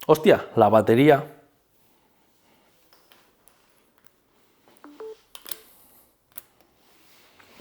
Hostia, la batería.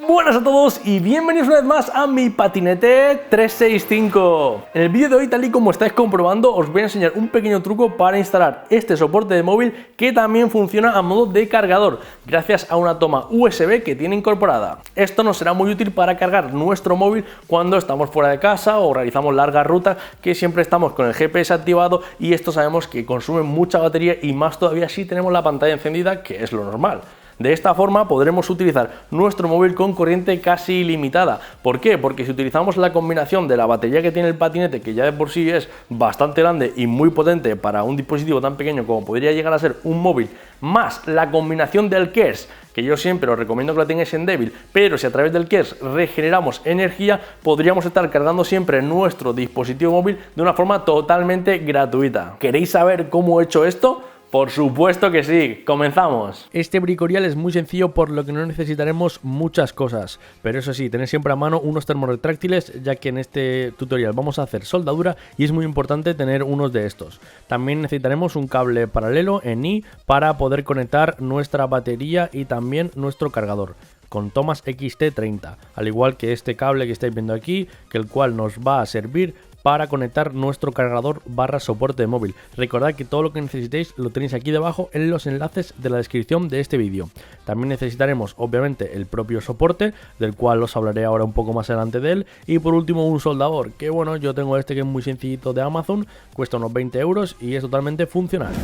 Buenas a todos y bienvenidos una vez más a mi patinete 365. En el vídeo de hoy, tal y como estáis comprobando, os voy a enseñar un pequeño truco para instalar este soporte de móvil que también funciona a modo de cargador, gracias a una toma USB que tiene incorporada. Esto nos será muy útil para cargar nuestro móvil cuando estamos fuera de casa o realizamos largas rutas, que siempre estamos con el GPS activado y esto sabemos que consume mucha batería, y más todavía si tenemos la pantalla encendida, que es lo normal. De esta forma podremos utilizar nuestro móvil con corriente casi ilimitada. ¿Por qué? Porque si utilizamos la combinación de la batería que tiene el patinete, que ya de por sí es bastante grande y muy potente para un dispositivo tan pequeño como podría llegar a ser un móvil, más la combinación del KERS, que yo siempre os recomiendo que la tengáis en débil, pero si a través del KERS regeneramos energía, podríamos estar cargando siempre nuestro dispositivo móvil de una forma totalmente gratuita. ¿Queréis saber cómo he hecho esto? Por supuesto que sí, comenzamos. Este bricorial es muy sencillo, por lo que no necesitaremos muchas cosas, pero eso sí, tener siempre a mano unos termorretráctiles, ya que en este tutorial vamos a hacer soldadura y es muy importante tener unos de estos. También necesitaremos un cable paralelo en I para poder conectar nuestra batería y también nuestro cargador, con tomas XT30, al igual que este cable que estáis viendo aquí, que el cual nos va a servir para conectar nuestro cargador barra soporte de móvil. Recordad que todo lo que necesitéis lo tenéis aquí debajo en los enlaces de la descripción de este vídeo. También necesitaremos obviamente el propio soporte, del cual os hablaré ahora un poco más adelante de él, y por último un soldador, que bueno, yo tengo este que es muy sencillito de Amazon, cuesta unos 20 euros y es totalmente funcional.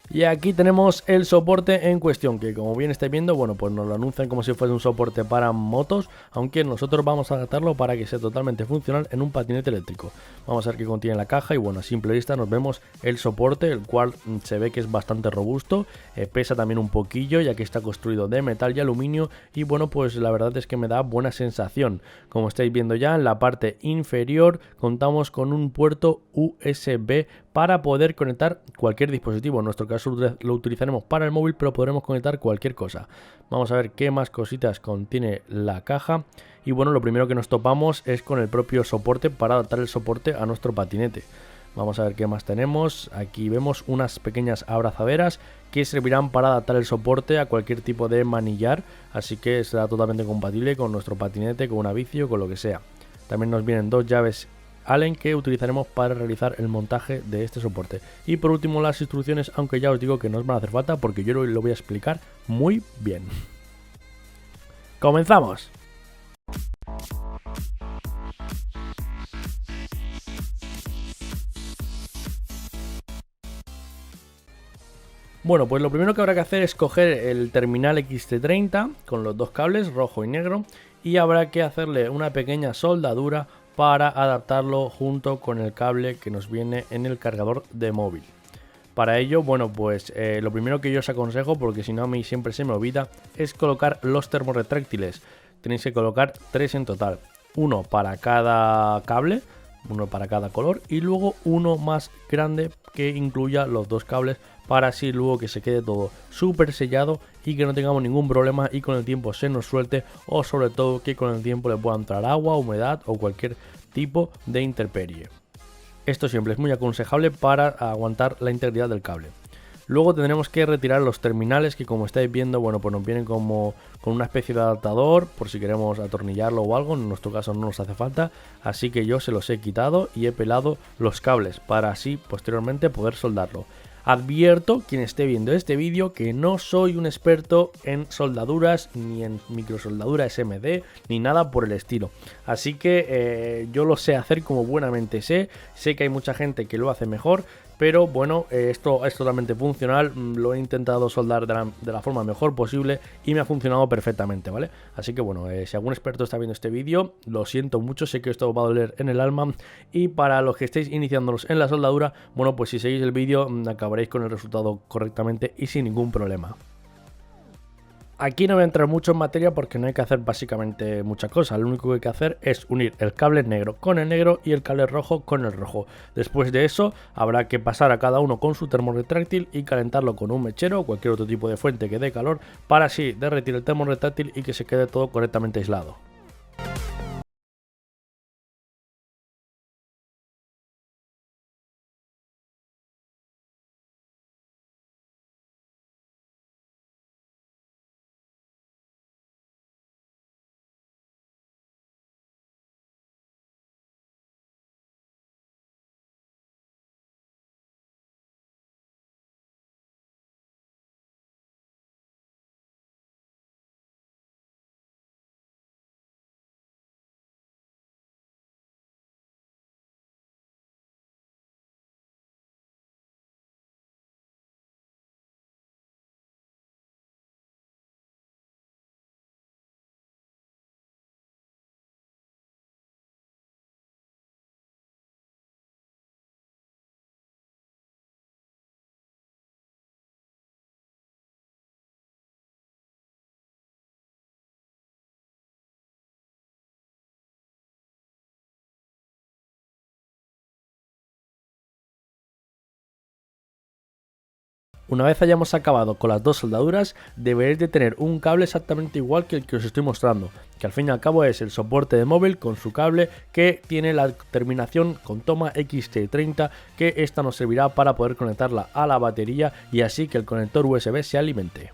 Y aquí tenemos el soporte en cuestión, que como bien estáis viendo, bueno, pues nos lo anuncian como si fuese un soporte para motos, aunque nosotros vamos a adaptarlo para que sea totalmente funcional en un patinete eléctrico. Vamos a ver qué contiene la caja y bueno, a simple vista nos vemos el soporte, el cual se ve que es bastante robusto, pesa también un poquillo ya que está construido de metal y aluminio, y bueno, pues la verdad es que me da buena sensación. Como estáis viendo ya, en la parte inferior contamos con un puerto USB para poder conectar cualquier dispositivo. En nuestro caso lo utilizaremos para el móvil, pero podremos conectar cualquier cosa. Vamos a ver qué más cositas contiene la caja. Y bueno, lo primero que nos topamos es con el propio soporte para adaptar el soporte a nuestro patinete. Vamos a ver qué más tenemos. Aquí vemos unas pequeñas abrazaderas que servirán para adaptar el soporte a cualquier tipo de manillar, así que será totalmente compatible con nuestro patinete, con una bici o con lo que sea. También nos vienen dos llaves Allen que utilizaremos para realizar el montaje de este soporte. Y por último las instrucciones, aunque ya os digo que no os van a hacer falta porque yo lo voy a explicar muy bien. ¡Comenzamos! Bueno, pues lo primero que habrá que hacer es coger el terminal XT30 con los dos cables, rojo y negro, y habrá que hacerle una pequeña soldadura para adaptarlo junto con el cable que nos viene en el cargador de móvil. Para ello, bueno, pues lo primero que yo os aconsejo, porque si no a mí siempre se me olvida, es colocar los termorretráctiles. Tenéis que colocar 3 en total, uno para cada cable, uno para cada color, y luego uno más grande que incluya los dos cables, para así luego que se quede todo súper sellado y que no tengamos ningún problema y con el tiempo se nos suelte, o sobre todo que con el tiempo le pueda entrar agua, humedad o cualquier tipo de intemperie. Esto siempre es muy aconsejable para aguantar la integridad del cable. Luego tendremos que retirar los terminales, que como estáis viendo, bueno, pues nos vienen como con una especie de adaptador por si queremos atornillarlo o algo. En nuestro caso no nos hace falta, así que yo se los he quitado y he pelado los cables para así posteriormente poder soldarlo. Advierto, quien esté viendo este vídeo, que no soy un experto en soldaduras, ni en microsoldadura SMD, ni nada por el estilo. Así que yo lo sé hacer como buenamente sé que hay mucha gente que lo hace mejor, pero bueno, esto es totalmente funcional, lo he intentado soldar de la forma mejor posible y me ha funcionado perfectamente, ¿vale? Así que bueno, si algún experto está viendo este vídeo, lo siento mucho, sé que esto os va a doler en el alma, y para los que estéis iniciándolos en la soldadura, bueno, pues si seguís el vídeo acabaréis con el resultado correctamente y sin ningún problema. Aquí no voy a entrar mucho en materia porque no hay que hacer básicamente muchas cosas. Lo único que hay que hacer es unir el cable negro con el negro y el cable rojo con el rojo. Después de eso habrá que pasar a cada uno con su termorretráctil y calentarlo con un mechero o cualquier otro tipo de fuente que dé calor para así derretir el termorretráctil y que se quede todo correctamente aislado. Una vez hayamos acabado con las dos soldaduras, deberéis de tener un cable exactamente igual que el que os estoy mostrando, que al fin y al cabo es el soporte de móvil con su cable que tiene la terminación con toma XT30, que esta nos servirá para poder conectarla a la batería y así que el conector USB se alimente.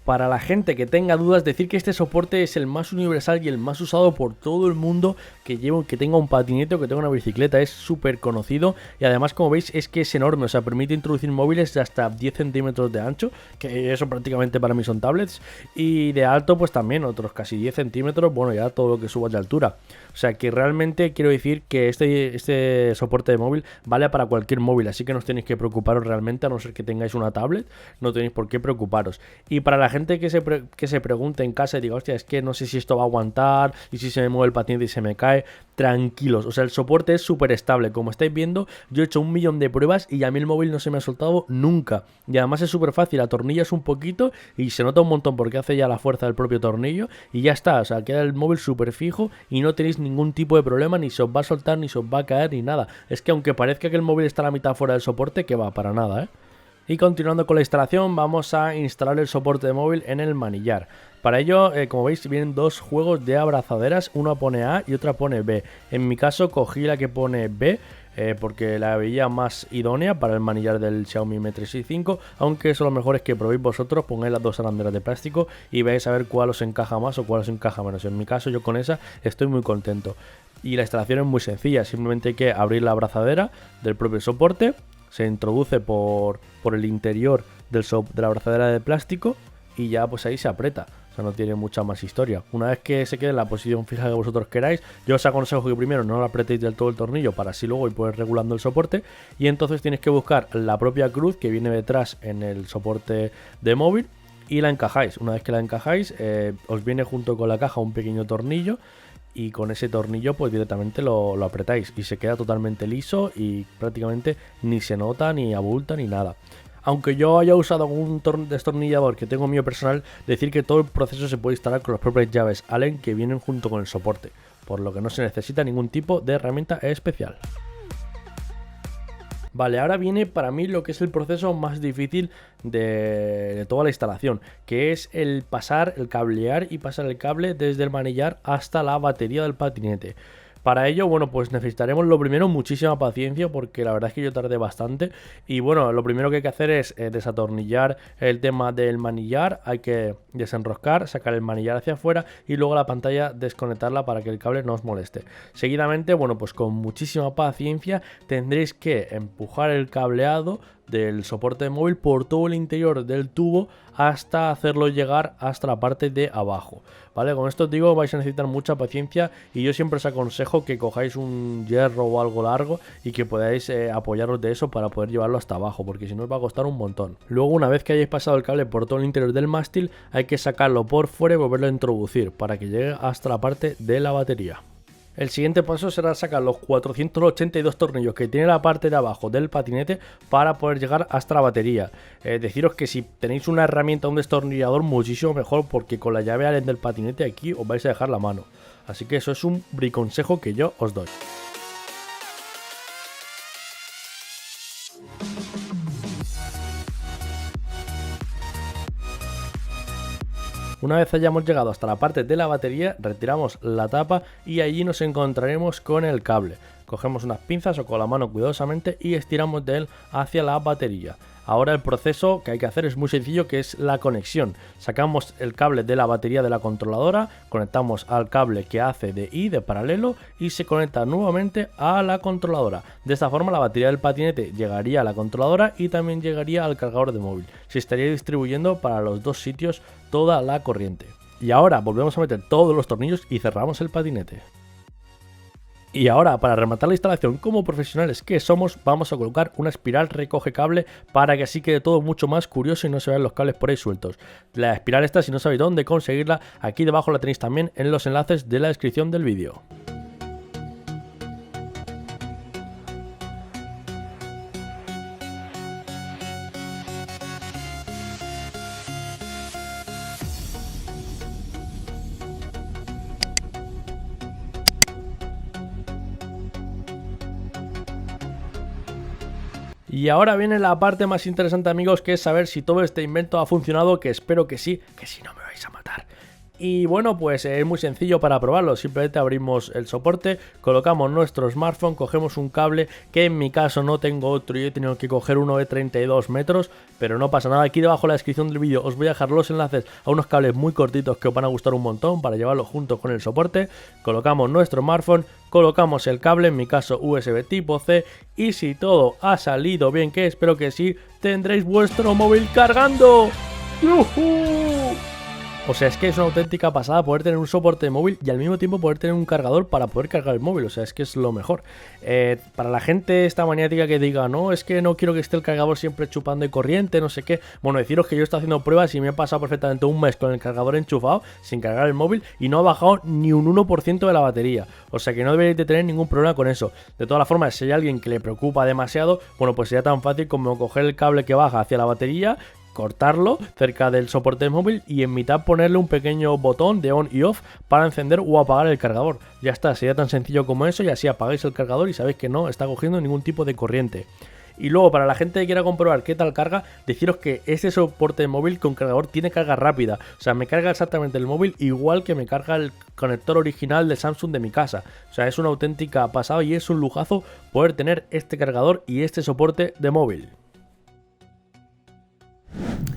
Para la gente que tenga dudas, decir que este soporte es el más universal y el más usado por todo el mundo que tenga un patinete o que tenga una bicicleta. Es súper conocido y además, como veis, es que es enorme. O sea, permite introducir móviles de hasta 10 centímetros de ancho, que eso prácticamente para mí son tablets, y de alto pues también otros casi 10 centímetros, bueno, ya todo lo que suba de altura. O sea que realmente quiero decir que este soporte de móvil vale para cualquier móvil, así que no os tenéis que preocuparos realmente, a no ser que tengáis una tablet, no tenéis por qué preocuparos. Y para la gente que se pregunte en casa y diga, hostia, es que no sé si esto va a aguantar y si se me mueve el patinete y se me cae, tranquilos, o sea, el soporte es súper estable. Como estáis viendo, yo he hecho 1.000.000 de pruebas y a mí el móvil no se me ha soltado nunca. Y además es súper fácil, atornillas un poquito y se nota un montón porque hace ya la fuerza del propio tornillo y ya está, o sea, queda el móvil súper fijo y no tenéis ningún tipo de problema, ni se os va a soltar, ni se os va a caer, ni nada. Es que aunque parezca que el móvil está a la mitad fuera del soporte, que va, para nada, ¿eh? Y continuando con la instalación, vamos a instalar el soporte de móvil en el manillar. Para ello, como veis, vienen dos juegos de abrazaderas, una pone A y otra pone B. En mi caso cogí la que pone B, porque la veía más idónea para el manillar del Xiaomi Mi 365, aunque eso lo mejor es que probéis vosotros, pongáis las dos arandelas de plástico y veáis a ver cuál os encaja más o cuál os encaja menos. En mi caso, yo con esa estoy muy contento. Y la instalación es muy sencilla, simplemente hay que abrir la abrazadera del propio soporte, se introduce por el interior de la abrazadera de plástico y ya pues ahí se aprieta. O sea, no tiene mucha más historia. Una vez que se quede en la posición fija que vosotros queráis, yo os aconsejo que primero no lo apretéis del todo el tornillo para así luego ir pues regulando el soporte. Y entonces tienes que buscar la propia cruz que viene detrás en el soporte de móvil y la encajáis. Una vez que la encajáis, os viene junto con la caja un pequeño tornillo. Y con ese tornillo pues directamente lo apretáis y se queda totalmente liso y prácticamente ni se nota, ni abulta, ni nada. Aunque yo haya usado algún destornillador que tengo mío personal, decir que todo el proceso se puede instalar con las propias llaves Allen que vienen junto con el soporte, por lo que no se necesita ningún tipo de herramienta especial. Vale, ahora viene para mí lo que es el proceso más difícil de toda la instalación, que es el cablear y pasar el cable desde el manillar hasta la batería del patinete. Para ello, bueno, pues necesitaremos lo primero muchísima paciencia porque la verdad es que yo tardé bastante y bueno, lo primero que hay que hacer es desatornillar el tema del manillar, hay que desenroscar, sacar el manillar hacia afuera y luego la pantalla desconectarla para que el cable no os moleste. Seguidamente, bueno, pues con muchísima paciencia tendréis que empujar el cableado del soporte de móvil por todo el interior del tubo hasta hacerlo llegar hasta la parte de abajo, ¿vale? Con esto os digo, vais a necesitar mucha paciencia y yo siempre os aconsejo que cojáis un hierro o algo largo y que podáis apoyaros de eso para poder llevarlo hasta abajo, porque si no os va a costar un montón. Luego, una vez que hayáis pasado el cable por todo el interior del mástil, hay que sacarlo por fuera y volverlo a introducir para que llegue hasta la parte de la batería. El siguiente paso será sacar los 482 tornillos que tiene la parte de abajo del patinete para poder llegar hasta la batería. Deciros que si tenéis una herramienta, un destornillador, muchísimo mejor, porque con la llave Allen del patinete aquí os vais a dejar la mano. Así que eso es un briconsejo que yo os doy. Una vez hayamos llegado hasta la parte de la batería, retiramos la tapa y allí nos encontraremos con el cable. Cogemos unas pinzas o con la mano cuidadosamente y estiramos de él hacia la batería. Ahora el proceso que hay que hacer es muy sencillo, que es la conexión. Sacamos el cable de la batería de la controladora, conectamos al cable que hace de paralelo y se conecta nuevamente a la controladora. De esta forma la batería del patinete llegaría a la controladora y también llegaría al cargador de móvil. Se estaría distribuyendo para los dos sitios toda la corriente. Y ahora volvemos a meter todos los tornillos y cerramos el patinete. Y ahora, para rematar la instalación como profesionales que somos, vamos a colocar una espiral recoge cable para que así quede todo mucho más curioso y no se vean los cables por ahí sueltos. La espiral esta, si no sabéis dónde conseguirla, aquí debajo la tenéis también en los enlaces de la descripción del vídeo. Y ahora viene la parte más interesante, amigos, que es saber si todo este invento ha funcionado, que espero que sí, que si no me vais a matar. Y bueno, pues es muy sencillo para probarlo. Simplemente abrimos el soporte, colocamos nuestro smartphone, cogemos un cable, que en mi caso no tengo otro, yo he tenido que coger uno de 32 metros, pero no pasa nada. Aquí debajo en la descripción del vídeo os voy a dejar los enlaces a unos cables muy cortitos que os van a gustar un montón para llevarlos juntos con el soporte. Colocamos nuestro smartphone, colocamos el cable, en mi caso USB tipo C, y si todo ha salido bien, que espero que sí, tendréis vuestro móvil cargando. ¡Yujú! O sea, es que es una auténtica pasada poder tener un soporte de móvil y al mismo tiempo poder tener un cargador para poder cargar el móvil. O sea, es que es lo mejor. Para la gente esta maniática que diga, no, es que no quiero que esté el cargador siempre chupando de corriente, no sé qué. Bueno, deciros que yo estoy haciendo pruebas y me he pasado perfectamente un mes con el cargador enchufado, sin cargar el móvil, y no ha bajado ni un 1% de la batería. O sea que no deberéis de tener ningún problema con eso. De todas las formas, si hay alguien que le preocupa demasiado, bueno, pues sería tan fácil como coger el cable que baja hacia la batería, cortarlo cerca del soporte de móvil y en mitad ponerle un pequeño botón de on y off para encender o apagar el cargador. Ya está, sería tan sencillo como eso, y así apagáis el cargador y sabéis que no está cogiendo ningún tipo de corriente. Y luego, para la gente que quiera comprobar qué tal carga, deciros que este soporte de móvil con cargador tiene carga rápida. O sea, me carga exactamente el móvil igual que me carga el conector original de Samsung de mi casa. O sea, es una auténtica pasada y es un lujazo poder tener este cargador y este soporte de móvil.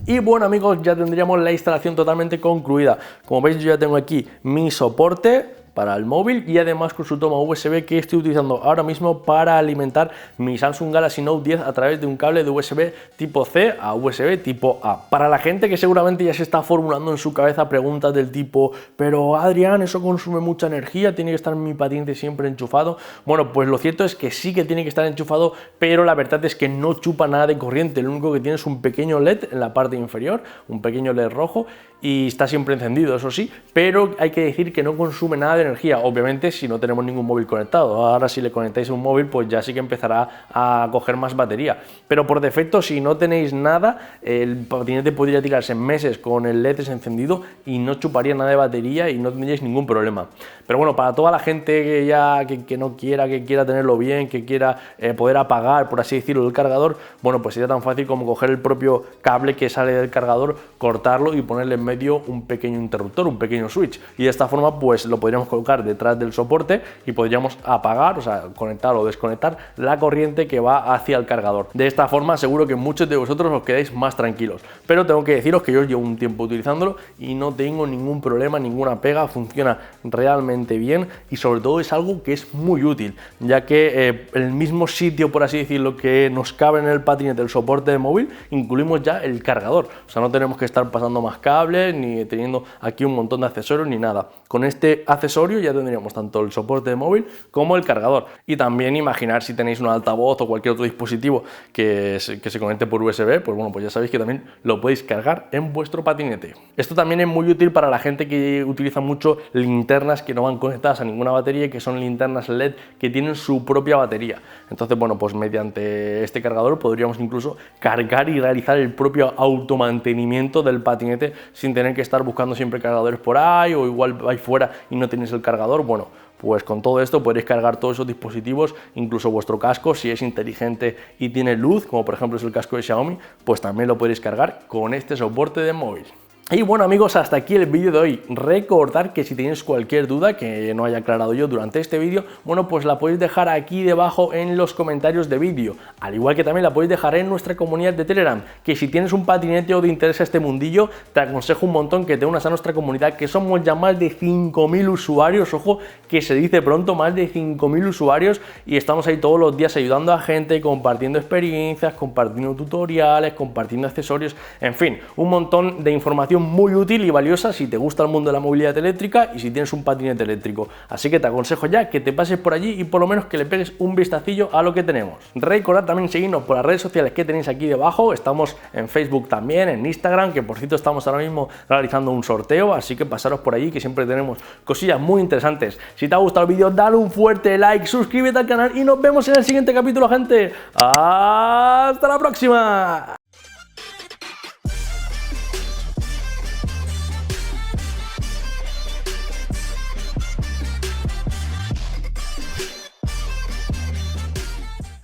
Y bueno, amigos, ya tendríamos la instalación totalmente concluida. Como veis, yo ya tengo aquí mi soporte para el móvil y además con su toma USB que estoy utilizando ahora mismo para alimentar mi Samsung Galaxy Note 10 a través de un cable de USB tipo C a USB tipo A. Para la gente que seguramente ya se está formulando en su cabeza preguntas del tipo, pero Adrián, eso consume mucha energía, tiene que estar mi patinete siempre enchufado. Bueno, pues lo cierto es que sí que tiene que estar enchufado, pero la verdad es que no chupa nada de corriente. Lo único que tiene es un pequeño LED en la parte inferior, un pequeño LED rojo, y está siempre encendido, eso sí, pero hay que decir que no consume nada de energía, obviamente si no tenemos ningún móvil conectado. Ahora si le conectáis un móvil, pues ya sí que empezará a coger más batería, pero por defecto, si no tenéis nada, el patinete podría tirarse meses con el LED encendido y no chuparía nada de batería y no tendríais ningún problema. Pero bueno, para toda la gente que ya que no quiera, que quiera tenerlo bien, que quiera poder apagar, por así decirlo, el cargador, bueno, pues sería tan fácil como coger el propio cable que sale del cargador, cortarlo y ponerle en medio un pequeño interruptor, un pequeño switch, y de esta forma pues lo podríamos colocar detrás del soporte y podríamos apagar, o sea, conectar o desconectar la corriente que va hacia el cargador. De esta forma seguro que muchos de vosotros os quedáis más tranquilos, pero tengo que deciros que yo llevo un tiempo utilizándolo y no tengo ningún problema, ninguna pega, funciona realmente bien y sobre todo es algo que es muy útil, ya que el mismo sitio, por así decirlo, que nos cabe en el patinete el soporte de móvil, incluimos ya el cargador, o sea, no tenemos que estar pasando más cables cables, ni teniendo aquí un montón de accesorios ni nada. Con este accesorio ya tendríamos tanto el soporte de móvil como el cargador. Y también imaginar si tenéis un altavoz o cualquier otro dispositivo que se conecte por USB, pues bueno, pues ya sabéis que también lo podéis cargar en vuestro patinete. Esto también es muy útil para la gente que utiliza mucho linternas que no van conectadas a ninguna batería y que son linternas LED que tienen su propia batería. Entonces, bueno, pues mediante este cargador podríamos incluso cargar y realizar el propio automantenimiento del patinete sin tener que estar buscando siempre cargadores por ahí, o igual vais fuera y no tenéis el cargador. Bueno, pues con todo esto podréis cargar todos esos dispositivos, incluso vuestro casco, si es inteligente y tiene luz, como por ejemplo es el casco de Xiaomi, pues también lo podréis cargar con este soporte de móvil. Y bueno amigos, hasta aquí el vídeo de hoy. Recordad que si tenéis cualquier duda que no haya aclarado yo durante este vídeo, bueno, pues la podéis dejar aquí debajo en los comentarios de vídeo, al igual que también la podéis dejar en nuestra comunidad de Telegram, que si tienes un patinete o te interesa este mundillo, te aconsejo un montón que te unas a nuestra comunidad, que somos ya más de 5.000 usuarios, ojo, que se dice pronto, más de 5.000 usuarios, y estamos ahí todos los días ayudando a gente, compartiendo experiencias, compartiendo tutoriales, compartiendo accesorios, en fin, un montón de información muy útil y valiosa si te gusta el mundo de la movilidad eléctrica y si tienes un patinete eléctrico. Así que te aconsejo ya que te pases por allí y por lo menos que le pegues un vistacillo a lo que tenemos. Recordad también seguirnos por las redes sociales que tenéis aquí debajo. Estamos en Facebook también, en Instagram, que por cierto estamos ahora mismo realizando un sorteo, así que pasaros por allí que siempre tenemos cosillas muy interesantes. Si te ha gustado el vídeo, dale un fuerte like, suscríbete al canal y nos vemos en el siguiente capítulo, gente. ¡Hasta la próxima!